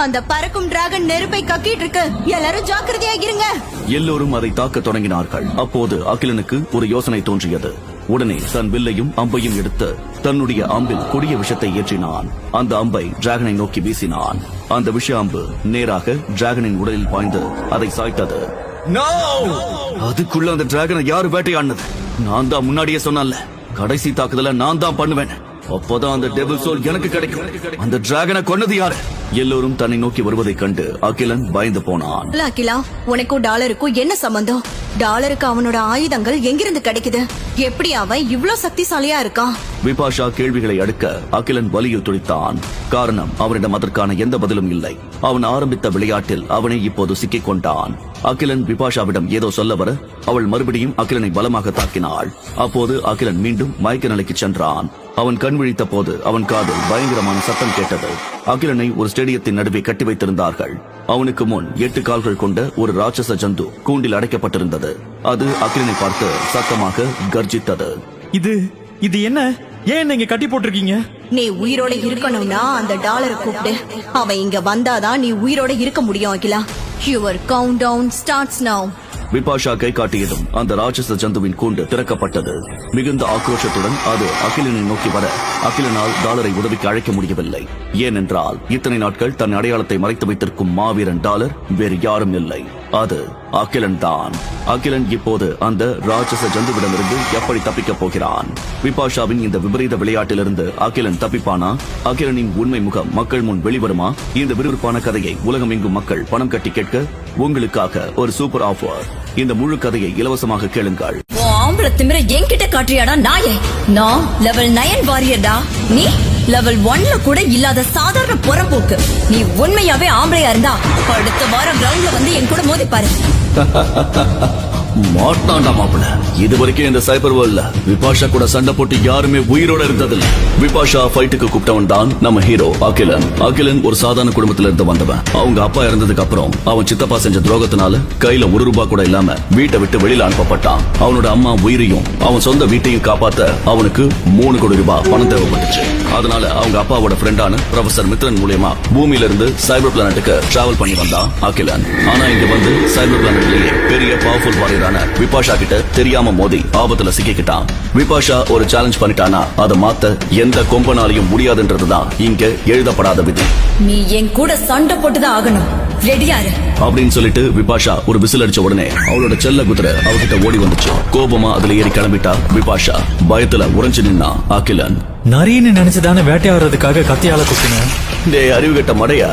அந்த பறக்கும் டிராகன் நெருப்பை கக்கிட்டு இருக்கு. எல்லாரும் ஜாக்கிரதையா இருங்க. எல்லோரும் அதை தாக்க தொடங்கினார்கள். அப்போது அகிலனுக்கு ஒரு யோசனை தோன்றியது. உடனே தன் வில்லையும் அம்பையும் எடுத்து தன்னுடைய அம்பில் கொடிய விஷத்தை ஏற்றினான். அந்த அம்பை டிராகனை நோக்கி வீசினான். அந்த விஷ அம்பு நேராக டிராகனின் உடலில் பாய்ந்து அதை சாய்த்தது. அதுக்குள்ள அந்த டிராகனை யாரு வேட்டையாடினது? நான் தான் முன்னாடியே சொன்னேன்ல, கடைசி தாக்குதல நான் தான் பண்ணுவேன். அப்போதான் அந்த டெபிள் சோல் எனக்கு கிடைக்கும். அந்த டிராகனை கொன்னது யாரு? எல்லோரும் தன்னை நோக்கி வருவதைக் கண்டு அகிலன் பயந்து போனான். அகிலா, உனக்கும் டாலருக்கும் என்ன சம்பந்தம்? டாலருக்கு அவனோட ஆயுதங்கள் எங்கிருந்து கிடைக்குது? எப்படி அவன் இவ்ளோ சக்திசாலியா இருக்கான்? விபாஷா கேள்விகளை அடுக்க அகிலன் வலியில் துடித்தான். காரணம், அவனிடம் அதற்கான எந்த பதிலும் இல்லை. அவன் ஆரம்பித்த விளையாட்டில் அவனை இப்போது சிக்கிக் கொண்டான். அகிலன் விபாஷாவிடம் ஏதோ சொல்ல வர அவள் மறுபடியும் அகிலனை பலமாக தாக்கினாள். அப்போது அகிலன் மீண்டும் மயக்க நிலைக்கு சென்றான். அவன் கண் விழித்த போது அவன் காதில் பயங்கரமான சத்தம் கேட்டது. அகிலனை ஒரு ஸ்டேடியத்தின் நடுவே கட்டி வைத்திருந்தார்கள். அவனுக்கு முன் 8 கால்கள் கொண்ட ஒரு ராட்சச ஜந்து கூண்டில் அடைக்கப்பட்டிருந்தது. அது அகிலனை பார்த்து சத்தமாக கர்ஜித்தது. இது என்ன? ஏன் இங்க கட்டி போட்டிருக்கீங்க? நீ உயிரோட இருக்கணும்னா அந்த டாலரை கூப்பிடு. அவன் இங்க வந்தாதான் நீ உயிரோட இருக்க முடியும் Akila. Your countdown starts now. Bipasha கை காட்டியதும் அந்த ராட்சச ஜந்துவின் கூண்டு திறக்கப்பட்டது. மிகுந்த ஆக்ரோஷத்துடன் அது அகிலனை நோக்கி வர அகிலனால் டாலரை உதவிக்கு அழைக்க முடியவில்லை. ஏனென்றால் இத்தனை நாட்கள் தன் அடையாளத்தை மறைத்து வைத்திருக்கும் மாவீரன் டாலர் வேறு யாரும் இல்லை, அது அகிலன் தான். அகிலன் இப்போது அந்த ராட்சச ஜந்துவிடமிருந்து எப்படி தப்பிக்கப் போகிறான்? விபாஷாவின் இந்த விபரீத விளையாட்டிலிருந்து அகிலன் தப்பிப்பானா? அகிலனின் உண்மை முகம் மக்கள் முன் வெளிவருமா? இந்த விறுவிறுப்பான கதையை உலகம் எங்கும் மக்கள் பணம் கட்டி கேட்க உங்களுக்காக ஒரு சூப்பர் ஆஃபர். இந்த முழு கதையை இலவசமாக கேளுங்கள். ஆம்பள திமிர என்கிட்ட காட்டுறியாடா நாயே? நான் லெவல் 9 வாரியர்டா. நீ லெவல் 1ல கூட இல்லாத சாதாரண புறம்போக்கு. நீ உண்மையாவே ஆம்பளையா இருந்தா அடுத்த வாரம் கிரவுண்ட்ல வந்து என் கூட மோதி பாரு. மாட்டாண்டா மாப்பிள. இதுவரைக்கும் இந்த சைபர் வேர்ல்ட்ல விபாஷா கூட சண்டை போட்டு யாருமே உயிரோட இருந்ததில்ல. விபாஷா ஃபைட்டுக்கு கூப்பிட்டவன் தான் நம்ம ஹீரோ அகிலன். அகிலன் ஒரு சாதாரண குடும்பத்துல இருந்து வந்தவன். அவங்க அப்பா இறந்ததுக்கு அப்புறம் அவன் சித்தப்பா செஞ்ச துரோகத்தினால கையில ₹1 கூட இல்லாம வீட்டை விட்டு வெளியில அனுப்பப்பட்டான். அவனோட அம்மா உயிரையும் அவன் சொந்த வீட்டையும் காப்பாத்த அவனுக்கு ₹3 கோடி பணம் தேவைப்பட்டுச்சு. அதனால அவங்க அப்பாவோட ஃப்ரெண்டான ப்ரொஃபசர் மித்ரன் மூலமா பூமியில இருந்து சைபர் பிளானட்டுக்கு டிராவல் பண்ணி வந்தான் அகிலன். ஆனா இங்க வந்து சைபர் பிளானட்லயே பெரிய பவர்ஃபுல் வாரியர் விபாஷா கிட்ட தெரியாம மோதி ஆபத்துல சிக்கிக்கிட்டான். விபாஷா ஒரு சேலஞ்ச் பண்ணிட்டானா அதை மாத்த எந்த கொம்பனாலையும் முடியாதுன்றதுதான் இங்க எழுதப்படாத விதி. நீ என் கூட சண்டை போட்டுதான் ஆகணும். ரெடியாரு அப்படின்னு சொல்லிட்டு விபாஷா ஒரு விசில் அடிச்ச உடனே அவளோட செல்ல குதிரை அவகிட்ட ஓடி வந்துச்சு. கோபமா அதுல ஏறி கிளம்பிட்டா விபாஷா. பயத்துல உறைஞ்சு நின்னா அகிலன். நரின்னு நினைச்சுதானே வேட்டையாடுறதுக்காக கத்தியால குத்தின? டேய் அறிவு கெட்ட மடையா.